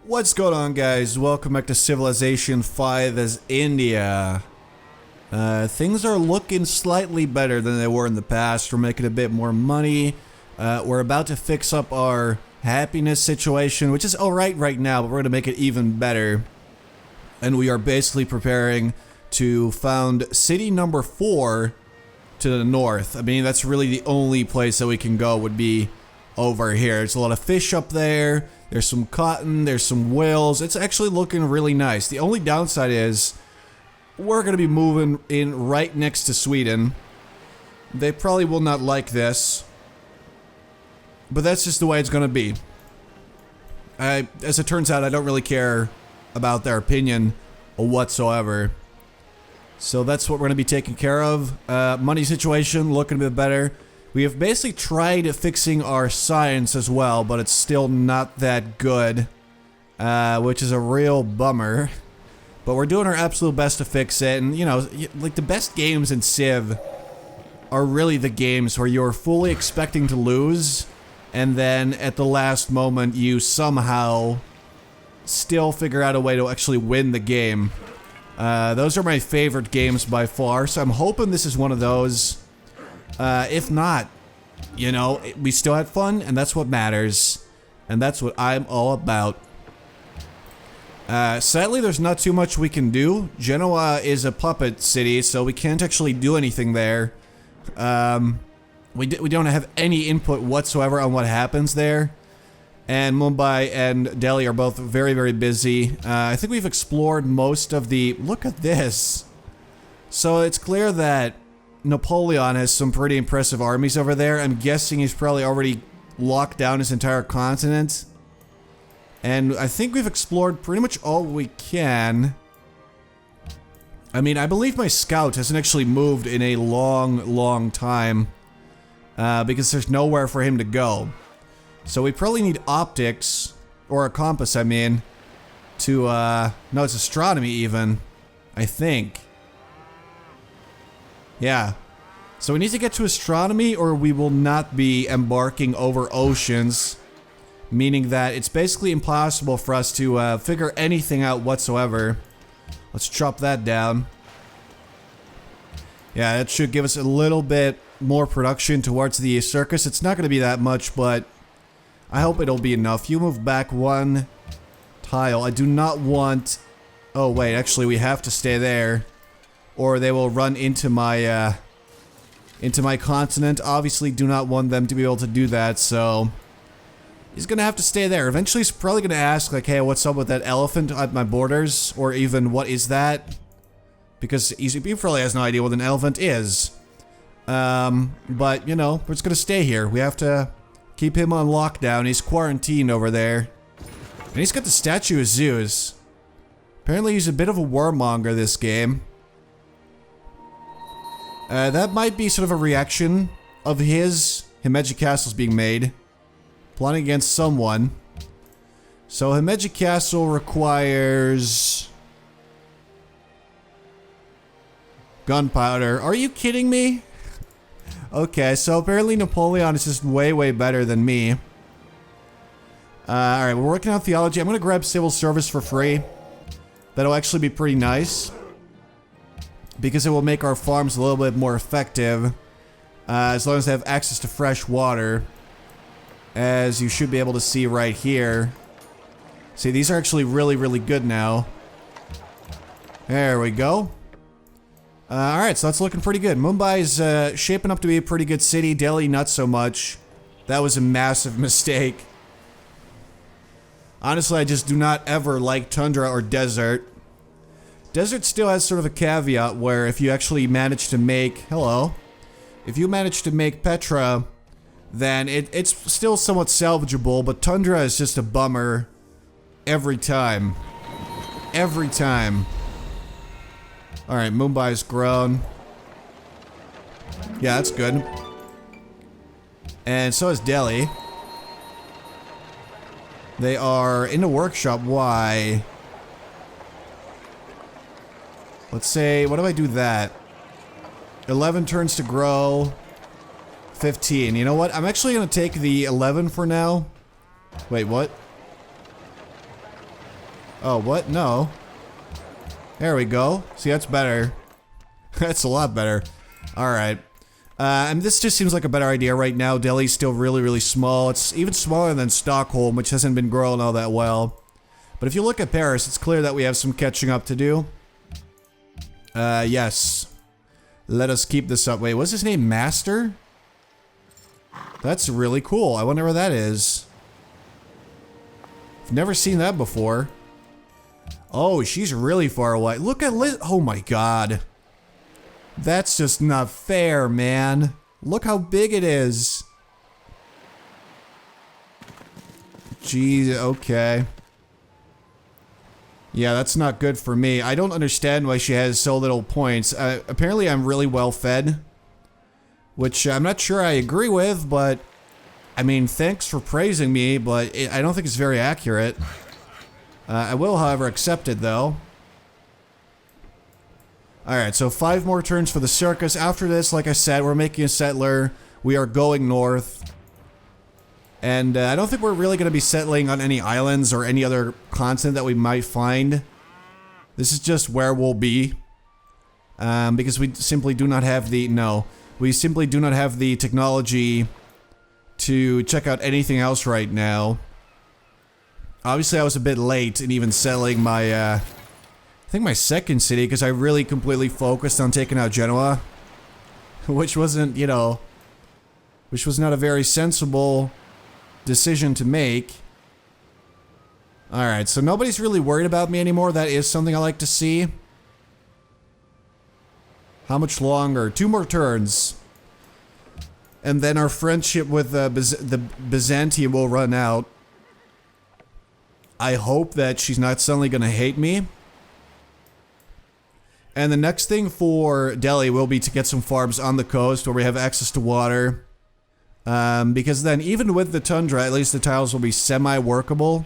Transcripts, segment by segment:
What's going on, guys? Welcome back to Civilization 5 as India. Things are looking slightly better than they were in the past. We're making a bit more money. We're about to fix up our happiness situation, which is alright right now, but we're going to make it even better. And we are basically preparing to found city number 4 to the north. I mean, that's really the only place that we can go would be over here. There's a lot of fish up there. There's some cotton, there's some whales. It's actually looking really nice. The only downside is we're going to be moving in right next to Sweden. They probably will not like this, but that's just the way it's going to be. As it turns out, I don't really care about their opinion whatsoever. So that's what we're going to be taking care of. Money situation looking a bit better. We have basically tried fixing our science as well, but it's still not that good, which is a real bummer. But we're doing our absolute best to fix it, and you know, like the best games in Civ are really the games where you're fully expecting to lose, and then at the last moment you somehow still figure out a way to actually win the game. Those are my favorite games by far, so I'm hoping this is one of those. If not, you know, we still had fun, and that's what matters. And that's what I'm all about. Sadly, there's not too much we can do. Genoa is a puppet city, so we can't actually do anything there. We don't have any input whatsoever on what happens there. And Mumbai and Delhi are both very, very busy. I think we've explored most of the... Look at this! So it's clear that Napoleon has some pretty impressive armies over there. I'm guessing he's probably already locked down his entire continent. And I think we've explored pretty much all we can. I mean, I believe my scout hasn't actually moved in a long, long time. Because there's nowhere for him to go. So we probably need optics, or a compass, I mean, to, no, it's astronomy even, I think. Yeah. So we need to get to astronomy or we will not be embarking over oceans. Meaning that it's basically impossible for us to figure anything out whatsoever. Let's chop that down. Yeah, that should give us a little bit more production towards the circus. It's not going to be that much, but I hope it'll be enough. You move back one tile. I do not want... Oh, wait, actually we have to stay there. Or they will run into my continent. Obviously do not want them to be able to do that, so he's gonna have to stay there. Eventually he's probably gonna ask, like, hey, what's up with that elephant at my borders? Or even, what is that? Because he probably has no idea what an elephant is. But, you know, we're just gonna stay here. We have to keep him on lockdown. He's quarantined over there. And he's got the statue of Zeus. Apparently he's a bit of a warmonger this game. That might be sort of a reaction of his Himeji castles being made. Plotting against someone. So Himeji castle requires gunpowder. Are you kidding me? Okay, so apparently Napoleon is just way, way better than me. Alright, we're working on theology. I'm gonna grab civil service for free. That'll actually be pretty nice. Because it will make our farms a little bit more effective. As long as they have access to fresh water. As you should be able to see right here. See, these are actually really, really good now. There we go. Alright, so that's looking pretty good. Mumbai's shaping up to be a pretty good city. Delhi, not so much. That was a massive mistake. Honestly, I just do not ever like tundra or desert. Desert still has sort of a caveat where if you actually manage to make... Hello. If you manage to make Petra, then it's still somewhat salvageable, but tundra is just a bummer every time. Every time. Alright, Mumbai's grown. Yeah, that's good. And so is Delhi. They are in the workshop. Why? Let's say, what if I do that? 11 turns to grow. 15. You know what? I'm actually going to take the 11 for now. Wait, what? Oh, what? No. There we go. See, that's better. That's a lot better. Alright. And this just seems like a better idea right now. Delhi's still really, really small. It's even smaller than Stockholm, which hasn't been growing all that well. But if you look at Paris, it's clear that we have some catching up to do. Yes. Let us keep this up. Wait, what's his name? Master? That's really cool. I wonder where that is. I've never seen that before. Oh, she's really far away. Look at Liz. Oh my god. That's just not fair, man. Look how big it is. Jeez, okay. Yeah, that's not good for me. I don't understand why she has so little points. Apparently I'm really well fed. Which I'm not sure I agree with, but... I mean, thanks for praising me, but I don't think it's very accurate. I will, however, accept it, though. Alright, so 5 more turns for the circus. After this, like I said, we're making a settler. We are going north. And I don't think we're really going to be settling on any islands or any other continent that we might find. This is just where we'll be. Because we simply do not have the... No. We simply do not have the technology to check out anything else right now. Obviously, I was a bit late in even settling my... I think my second city, because I really completely focused on taking out Genoa. Which wasn't, you know... Which was not a very sensible decision to make. Alright, so nobody's really worried about me anymore. That is something I like to see. How much longer? 2 more turns. And then our friendship with the Byzantium will run out. I hope that she's not suddenly going to hate me. And the next thing for Delhi will be to get some farms on the coast where we have access to water. Because then even with the tundra, at least the tiles will be semi-workable.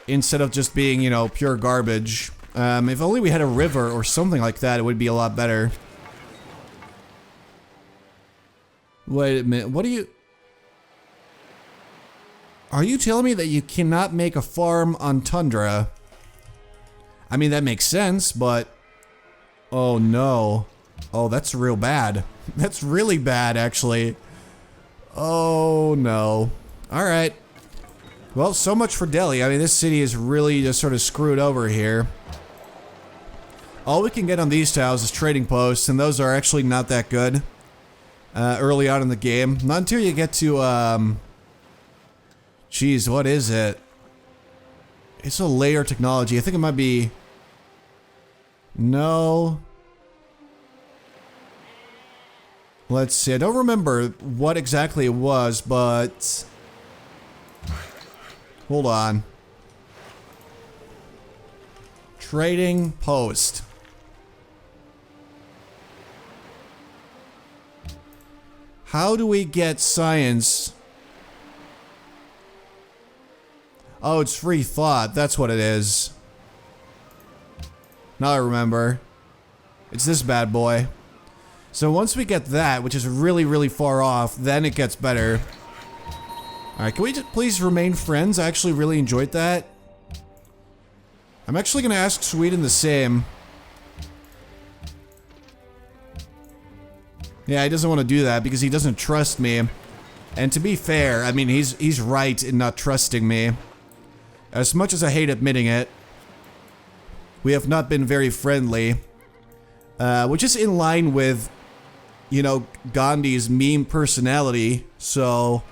Instead of just being, you know, pure garbage. If only we had a river or something like that, it would be a lot better. Wait a minute, what are you... Are you telling me that you cannot make a farm on tundra? I mean, that makes sense, but... Oh no. Oh, that's real bad. That's really bad, actually. Oh no. Alright. Well, so much for Delhi. I mean, this city is really just sort of screwed over here. All we can get on these tiles is trading posts, and those are actually not that good. Early on in the game. Not until you get to, Jeez, what is it? It's a layer technology. I think it might be... No. Let's see. I don't remember what exactly it was, but... Hold on. Trading post. How do we get science? Oh, it's free thought. That's what it is. Now I remember. It's this bad boy. So once we get that, which is really, really far off, then it gets better. Alright, can we just please remain friends? I actually really enjoyed that. I'm actually gonna ask Sweden the same. Yeah, he doesn't want to do that because he doesn't trust me. And to be fair, I mean, he's right in not trusting me. As much as I hate admitting it, we have not been very friendly. Which is in line with, you know, Gandhi's meme personality. So,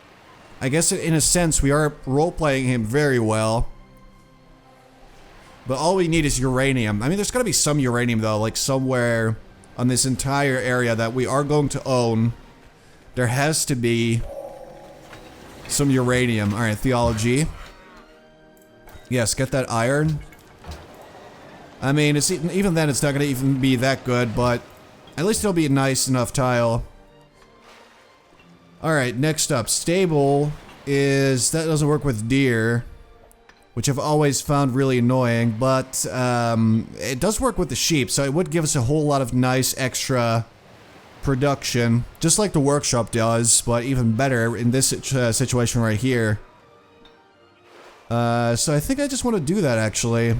I guess in a sense, we are role-playing him very well. But all we need is uranium. I mean, there's gotta be some uranium, though, like somewhere on this entire area that we are going to own. There has to be some uranium. Alright, theology. Yes, get that iron. I mean, it's even then it's not gonna even be that good, but at least it'll be a nice enough tile. Alright, next up. Stable is... That doesn't work with deer, which I've always found really annoying, but it does work with the sheep, so it would give us a whole lot of nice extra production, just like the workshop does, but even better in this situation right here. So I think I just want to do that, actually.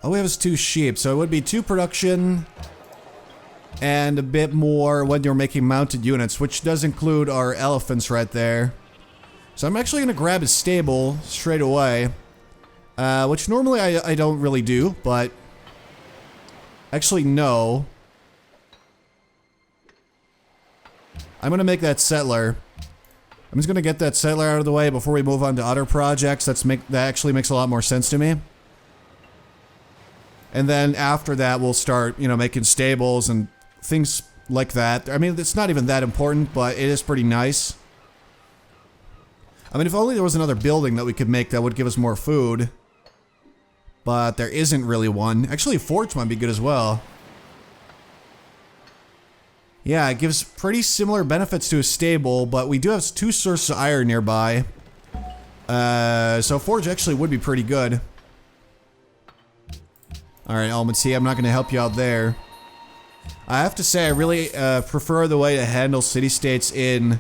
All we have is 2 sheep, so it would be 2 production and a bit more when you're making mounted units, which does include our elephants right there. So I'm actually going to grab a stable straight away, which normally I don't really do, but actually no. I'm going to make that settler. I'm just going to get that settler out of the way before we move on to other projects. That actually makes a lot more sense to me. And then after that, we'll start, you know, making stables and things like that. I mean, it's not even that important, but it is pretty nice. I mean, if only there was another building that we could make that would give us more food. But there isn't really one. Actually, a forge might be good as well. Yeah, it gives pretty similar benefits to a stable, but we do have 2 sources of iron nearby. So a forge actually would be pretty good. Alright, Almond T, I'm not going to help you out there. I have to say, I really prefer the way to handle city-states in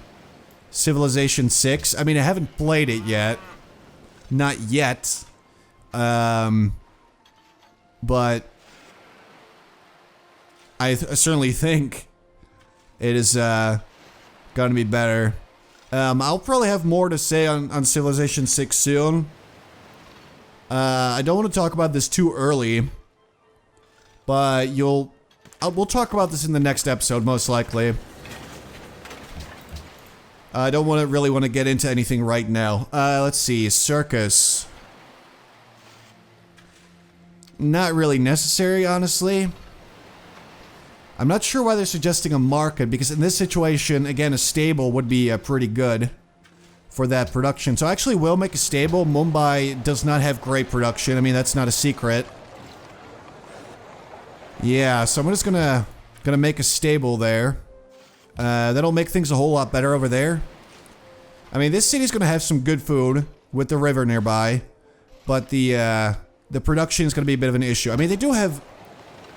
Civilization 6. I mean, I haven't played it yet. Not yet. But I certainly think it is going to be better. I'll probably have more to say on Civilization 6 soon. I don't want to talk about this too early. But we'll talk about this in the next episode, most likely. I don't really want to get into anything right now. Let's see, circus. Not really necessary, honestly. I'm not sure why they're suggesting a market, because in this situation, again, a stable would be pretty good for that production. So I actually will make a stable. Mumbai does not have great production. I mean, that's not a secret. Yeah, so I'm just gonna make a stable there. That'll make things a whole lot better over there. I mean, this city's gonna have some good food with the river nearby, but the production is gonna be a bit of an issue. I mean, they do have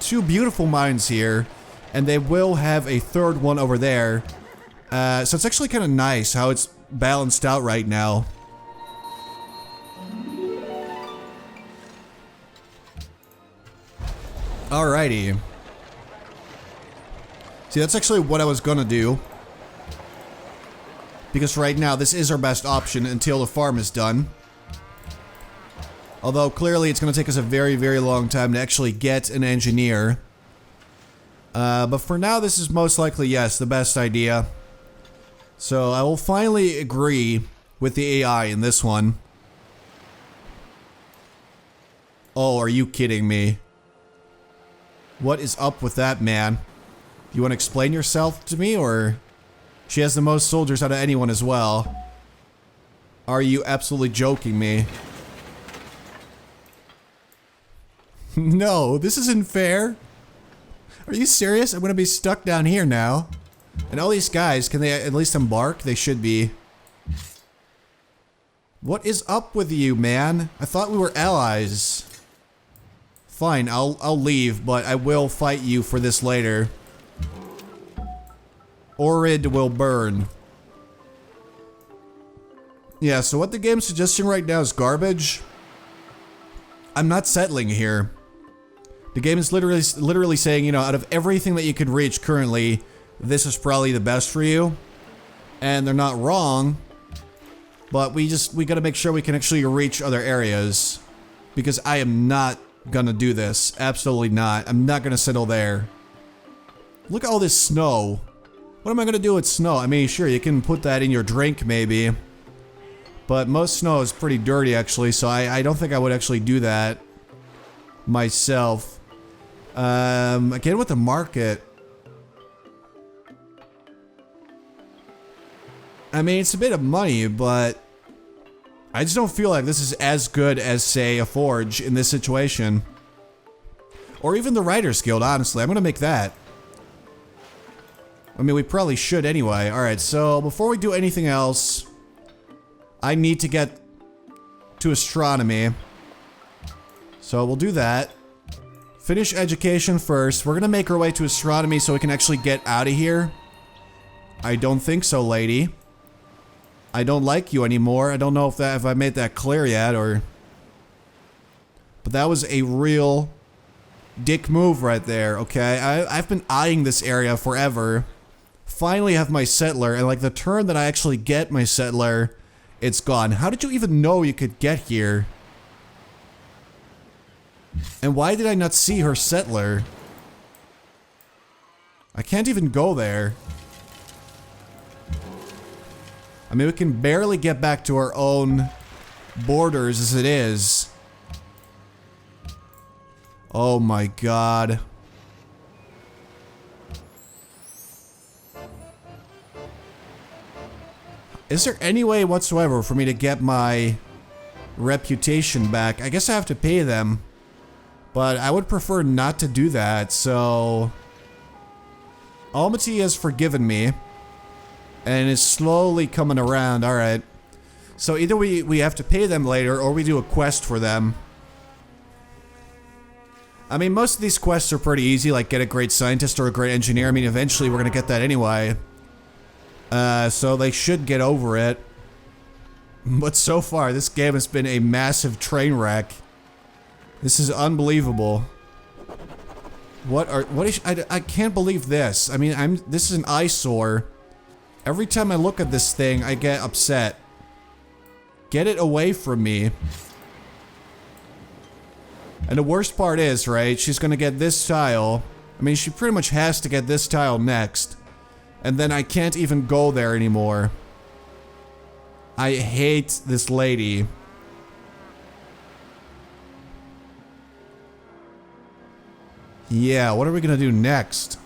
2 beautiful mines here, and they will have a 3rd one over there. So it's actually kind of nice how it's balanced out right now. Alrighty. See, that's actually what I was gonna do. Because right now, this is our best option until the farm is done. Although, clearly, it's gonna take us a very, very long time to actually get an engineer. But for now, this is most likely, yes, the best idea. So, I will finally agree with the AI in this one. Oh, are you kidding me? What is up with that, man? You want to explain yourself to me, or... She has the most soldiers out of anyone as well. Are you absolutely joking me? No, this isn't fair. Are you serious? I'm gonna be stuck down here now. And all these guys, can they at least embark? They should be. What is up with you, man? I thought we were allies. Fine, I'll leave, but I will fight you for this later. Orid will burn. Yeah, so what the game's suggesting right now is garbage. I'm not settling here. The game is literally saying, you know, out of everything that you could reach currently, this is probably the best for you. And they're not wrong. But we gotta make sure we can actually reach other areas. Because I am not gonna do this. Absolutely not. I'm not gonna settle there. Look at all this snow. What am I gonna do with snow? I mean, sure, you can put that in your drink, maybe. But most snow is pretty dirty, actually, so I don't think I would actually do that myself. Again, with the market. I mean, it's a bit of money, but I just don't feel like this is as good as, say, a forge in this situation. Or even the Writers Guild, honestly. I'm gonna make that. I mean, we probably should anyway. Alright, so before we do anything else, I need to get to astronomy. So we'll do that. Finish education first. We're gonna make our way to astronomy so we can actually get out of here. I don't think so, lady. I don't like you anymore. I don't know if I made that clear yet, or... But that was a real dick move right there, okay? I've been eyeing this area forever. Finally have my settler, and like the turn that I actually get my settler, it's gone. How did you even know you could get here? And why did I not see her settler? I can't even go there. I mean, we can barely get back to our own borders as it is. Oh my god. Is there any way whatsoever for me to get my reputation back? I guess I have to pay them. But I would prefer not to do that, so... Almaty has forgiven me. And is slowly coming around, alright. So either we have to pay them later, or we do a quest for them. I mean, most of these quests are pretty easy, like get a great scientist or a great engineer. I mean, eventually we're gonna get that anyway. So they should get over it. But so far, this game has been a massive train wreck. This is unbelievable. I can't believe this. I mean, this is an eyesore. Every time I look at this thing, I get upset. Get it away from me. And the worst part is, right, she's gonna get this tile. I mean, she pretty much has to get this tile next. And then I can't even go there anymore. I hate this lady. Yeah, what are we gonna do next?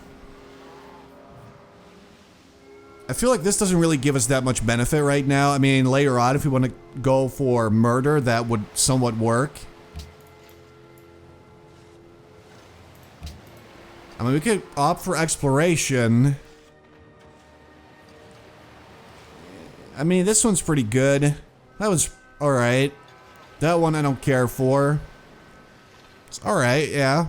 I feel like this doesn't really give us that much benefit right now. I mean, later on, if we want to go for murder, that would somewhat work. I mean, we could opt for exploration. I mean, this one's pretty good. That was alright. That one I don't care for. It's alright, yeah.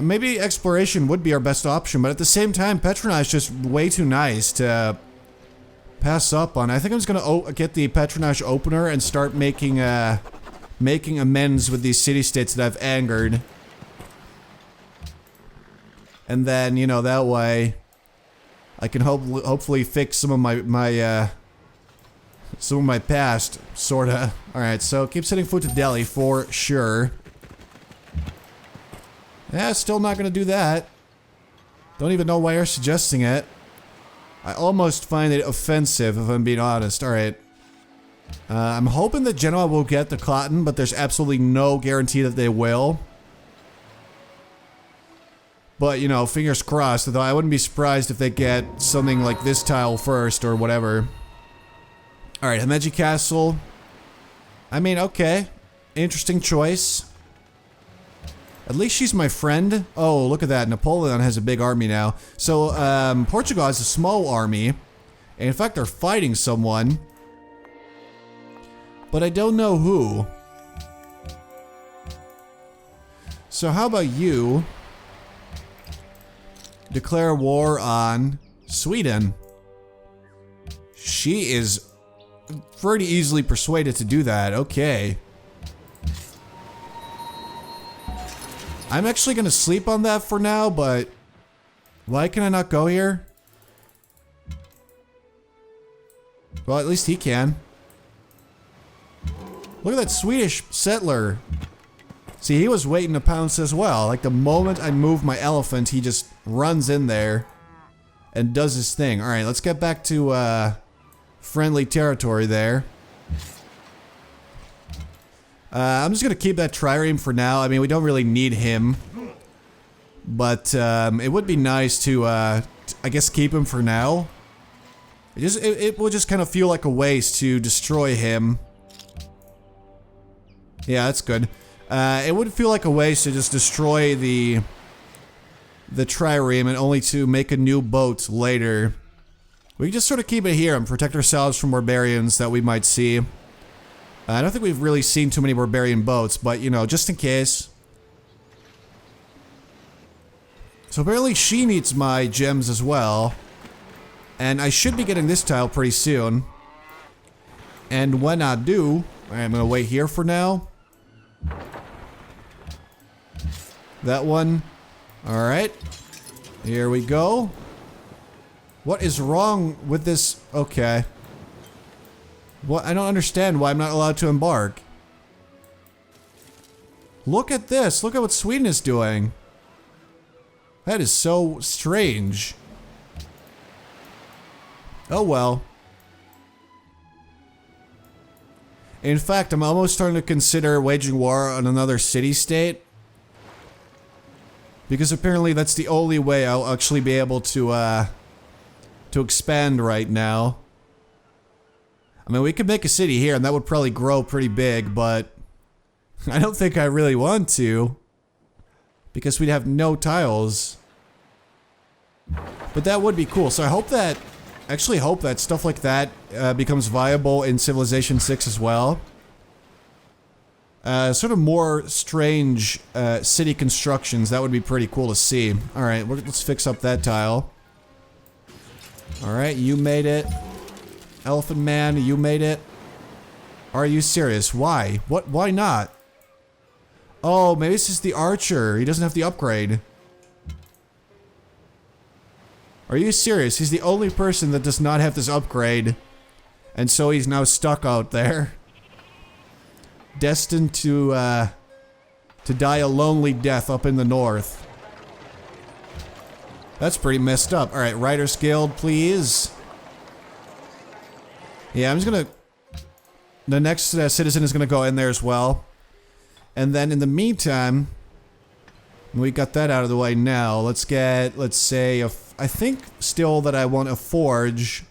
Maybe exploration would be our best option, but at the same time, Patronage is just way too nice to pass up on. I think I'm just gonna get the Patronage opener and start making amends with these city-states that I've angered. And then, you know, that way I can hopefully fix some of my past, sorta. Alright, so keep sending food to Delhi for sure. Yeah, still not gonna do that. Don't even know why you're suggesting it. I almost find it offensive, if I'm being honest. Alright. I'm hoping that Genoa will get the cotton, but there's absolutely no guarantee that they will. But, you know, fingers crossed, though I wouldn't be surprised if they get something like this tile first, or whatever. Alright, Himeji Castle. I mean, okay. Interesting choice. At least she's my friend. Oh, look at that. Napoleon has a big army now. So, Portugal has a small army. And in fact, they're fighting someone. But I don't know who. So how about you declare war on Sweden? She is pretty easily persuaded to do that. Okay. I'm actually gonna sleep on that for now, but why can I not go here? Well, at least he can. Look at that Swedish settler. See, he was waiting to pounce as well. Like, the moment I move my elephant, he just runs in there and does his thing. Alright, let's get back to, friendly territory there. I'm just gonna keep that trireme for now. I mean, we don't really need him. But, it would be nice to, I guess keep him for now. It will just kind of feel like a waste to destroy him. Yeah, that's good. It would feel like a waste to just destroy the trireme and only to make a new boat later. We can just sort of keep it here and protect ourselves from barbarians that we might see. I don't think we've really seen too many barbarian boats, but, you know, just in case. So apparently she needs my gems as well. And I should be getting this tile pretty soon. And when I do, I'm gonna wait here for now. That one. Alright. Here we go. What is wrong with this? Okay. What? I don't understand why I'm not allowed to embark. Look at this. Look at what Sweden is doing. That is so strange. Oh well. In fact, I'm almost starting to consider waging war on another city-state. Because apparently that's the only way I'll actually be able to expand right now. I mean, we could make a city here and that would probably grow pretty big, but I don't think I really want to. Because we'd have no tiles. But that would be cool. So I hope that, actually hope that stuff like that becomes viable in Civilization 6 as well. Sort of more strange city constructions, that would be pretty cool to see. Alright, let's fix up that tile. Alright, you made it. Elephant Man, you made it. Are you serious? Why? What? Why not? Oh, maybe this is the archer. He doesn't have the upgrade. Are you serious? He's the only person that does not have this upgrade. And so he's now stuck out there. Destined to die a lonely death up in the north. That's pretty messed up. Alright, Writers Guild, please. Yeah, I'm just gonna... The next citizen is gonna go in there as well. And then in the meantime... We got that out of the way now. Let's get, let's say, I think still that I want a forge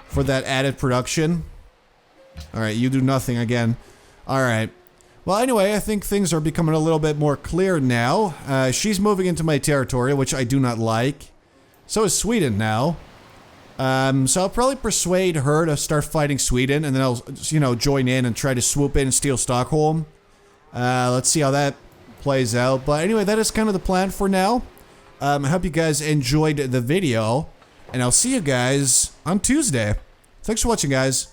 for that added production. Alright, you do nothing again. Alright. Well, anyway, I think things are becoming a little bit more clear now. She's moving into my territory, which I do not like. So is Sweden now. So I'll probably persuade her to start fighting Sweden, and then I'll, you know, join in and try to swoop in and steal Stockholm. Let's see how that plays out. But anyway, that is kind of the plan for now. I hope you guys enjoyed the video, and I'll see you guys on Tuesday. Thanks for watching, guys.